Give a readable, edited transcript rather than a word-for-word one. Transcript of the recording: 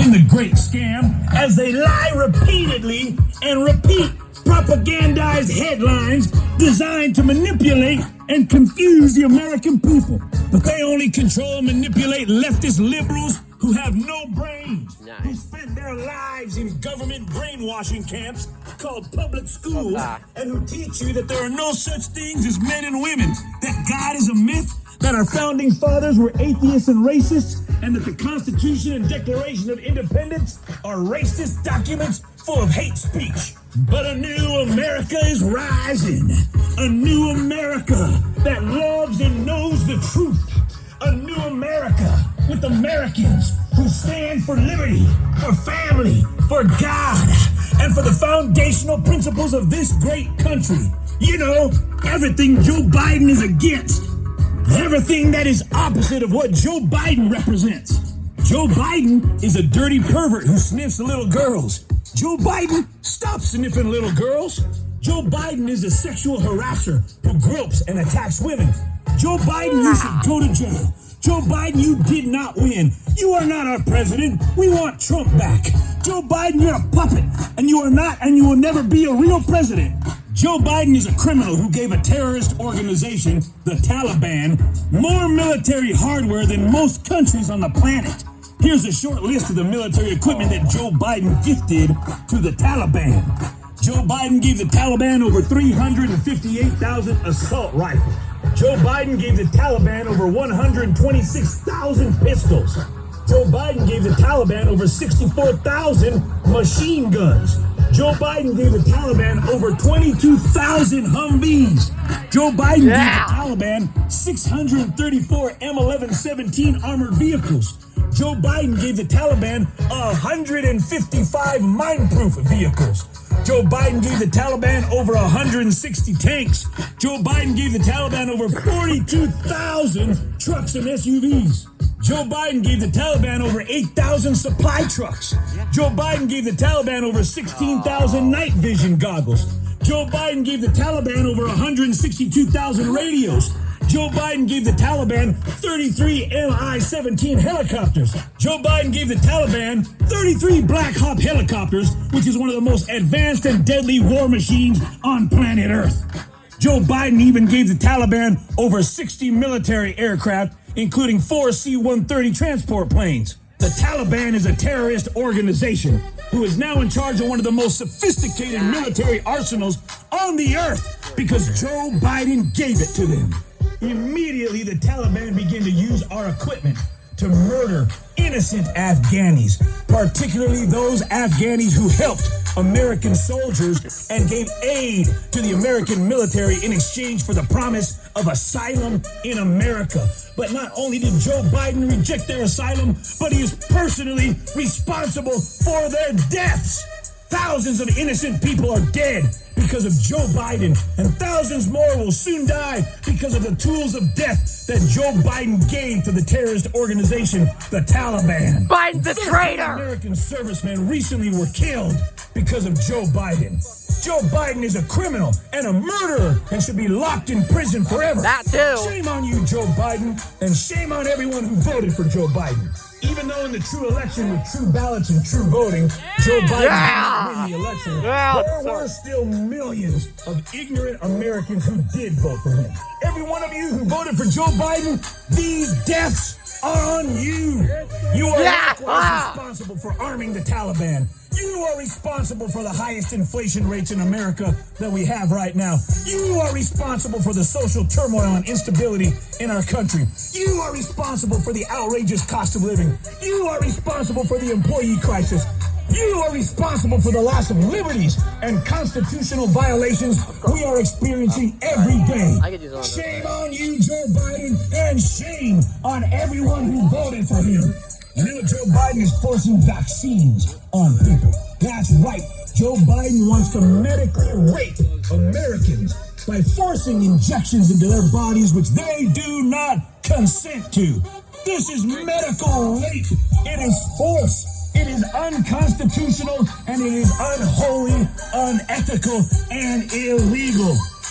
in the great scam as they lie repeatedly and repeat propagandized headlines designed to manipulate and confuse the American people. But they only control and manipulate leftist liberals who have no brains, who spent their lives in government brainwashing camps called public schools, and who teach you that there are no such things as men and women, that God is a myth, that our founding fathers were atheists and racists, and that the Constitution and Declaration of Independence are racist documents full of hate speech. But a new America is rising. A new America that loves and knows the truth. A new America with Americans who stand for liberty, for family, for God, and for the foundational principles of this great country. You know, everything Joe Biden is against. Everything that is opposite of what Joe Biden represents. Joe Biden is a dirty pervert who sniffs little girls. Joe Biden, stop sniffing little girls. Joe Biden is a sexual harasser who gropes and attacks women. Joe Biden, you should go to jail. Joe Biden, you did not win. You are not our president. We want Trump back. Joe Biden, you're a puppet, and you are not, and you will never be a real president. Joe Biden is a criminal who gave a terrorist organization, the Taliban, more military hardware than most countries on the planet. Here's a short list of the military equipment that Joe Biden gifted to the Taliban. Joe Biden gave the Taliban over 358,000 assault rifles. Joe Biden gave the Taliban over 126,000 pistols. Joe Biden gave the Taliban over 64,000 machine guns. Joe Biden gave the Taliban over 22,000 Humvees. Joe Biden gave the Taliban 634 M11-17 armored vehicles. Joe Biden gave the Taliban 155 mine-proof vehicles. Joe Biden gave the Taliban over 160 tanks. Joe Biden gave the Taliban over 42,000 trucks and SUVs. Joe Biden gave the Taliban over 8,000 supply trucks. Joe Biden gave the Taliban over 16,000 night vision goggles. Joe Biden gave the Taliban over 162,000 radios. Joe Biden gave the Taliban 33 Mi-17 helicopters. Joe Biden gave the Taliban 33 Black Hawk helicopters, which is one of the most advanced and deadly war machines on planet Earth. Joe Biden even gave the Taliban over 60 military aircraft, including 4 C-130 transport planes. The Taliban is a terrorist organization who is now in charge of one of the most sophisticated military arsenals on the earth because Joe Biden gave it to them. Immediately, the Taliban began to use our equipment to murder innocent Afghanis, particularly those Afghanis who helped American soldiers and gave aid to the American military in exchange for the promise of asylum in America. But not only did Joe Biden reject their asylum, but he is personally responsible for their deaths. Thousands of innocent people are dead because of Joe Biden, and thousands more will soon die because of the tools of death that Joe Biden gave to the terrorist organization, the Taliban. Biden's a traitor! American servicemen recently were killed because of Joe Biden. Joe Biden is a criminal and a murderer and should be locked in prison forever. That too. Shame on you, Joe Biden, and shame on everyone who voted for Joe Biden. Even though in the true election with true ballots and true voting, Joe Biden did not win the election, there were still millions of ignorant Americans who did vote for him. Every one of you who voted for Joe Biden, these deaths are on you. You are likewise responsible for arming the Taliban. You are responsible for the highest inflation rates in America that we have right now. You are responsible for the social turmoil and instability in our country. You are responsible for the outrageous cost of living. You are responsible for the employee crisis. You are responsible for the loss of liberties and constitutional violations we are experiencing every day. Shame on you, Joe Biden, and shame on everyone who voted for him. And now Joe Biden is forcing vaccines on people. That's right. Joe Biden wants to medically rape Americans by forcing injections into their bodies which they do not consent to. This is medical rape. It is force. It is unconstitutional, and it is unholy, unethical, and illegal.